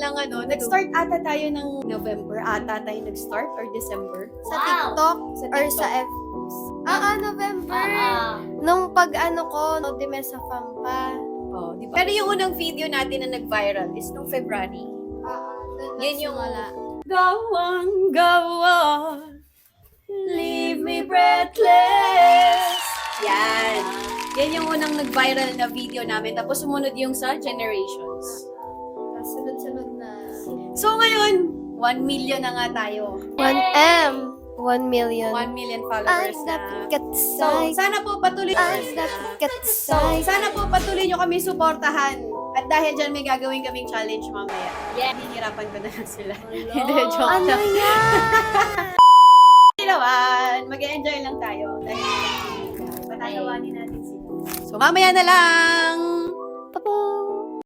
ng nag-start ata tayo ng November ata tayo nag-start or December. Sa TikTok Sa or TikTok. sa F. November. Nung di Mesa Fam pa. Oh, di ba? Pero yung unang video natin na nag-viral is nung February. Yan yung gawang gawa, leave me breathless. Yan. Yan yung unang nag-viral na video namin. Tapos sumunod yung sa Generations. Sunod-sunod na. So ngayon, 1 million na nga tayo. 1M. 1 million. 1 million followers I've na. got So, size. sana po patuloy. I've got So, size. sana po patuloy nyo kami suportahan. At dahil dyan, may gagawin kaming challenge mamaya. Yeah. Hihirapan ko na lang sila. Hindi, joke Ano lang. yan? Hindi naman. Mag-enjoy lang tayo. Dahil patatawanin natin sila. So, mamaya na lang!